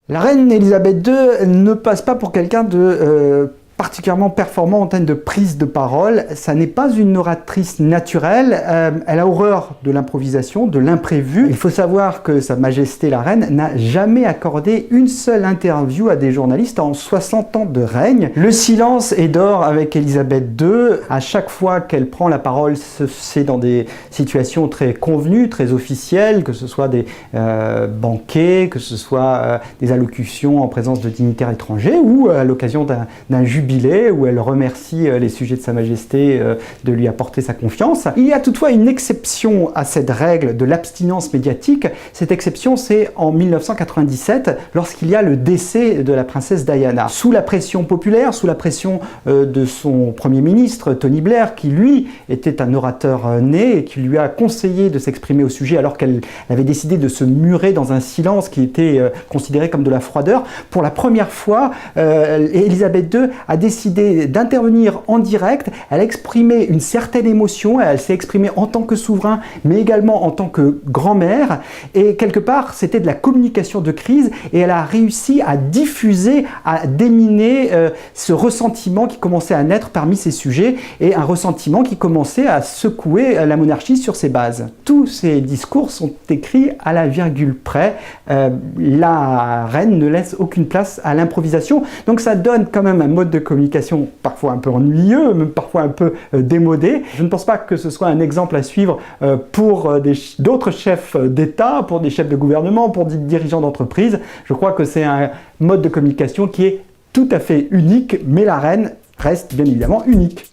La reine Elisabeth II ne passe pas pour quelqu'un de particulièrement performant en termes de prise de parole. Ça n'est pas une oratrice naturelle. Elle a horreur de l'improvisation, de l'imprévu. Il faut savoir que Sa Majesté la Reine n'a jamais accordé une seule interview à des journalistes en 60 ans de règne. Le silence est d'or avec Elisabeth II. À chaque fois qu'elle prend la parole, c'est dans des situations très convenues, très officielles, que ce soit des banquets, que ce soit des allocutions en présence de dignitaires étrangers ou à l'occasion d'un jubilé où elle remercie les sujets de Sa Majesté de lui apporter sa confiance. Il y a toutefois une exception à cette règle de l'abstinence médiatique. Cette exception, c'est en 1997, lorsqu'il y a le décès de la princesse Diana. Sous la pression populaire, sous la pression de son Premier ministre, Tony Blair, qui lui était un orateur né et qui lui a conseillé de s'exprimer au sujet alors qu'elle avait décidé de se murer dans un silence qui était considéré comme de la froideur, pour la première fois, Elisabeth II a décidé d'intervenir en direct. Elle a exprimé une certaine émotion, elle s'est exprimée en tant que souverain, mais également en tant que grand-mère, et quelque part c'était de la communication de crise, et elle a réussi à diffuser, à déminer ce ressentiment qui commençait à naître parmi ses sujets, et un ressentiment qui commençait à secouer la monarchie sur ses bases. Tous ces discours sont écrits à la virgule près. La reine ne laisse aucune place à l'improvisation, donc ça donne quand même un mode de communication parfois un peu ennuyeux, même parfois un peu démodé. Je ne pense pas que ce soit un exemple à suivre pour d'autres chefs d'État, pour des chefs de gouvernement, pour des dirigeants d'entreprise. Je crois que c'est un mode de communication qui est tout à fait unique, mais la reine reste bien évidemment unique.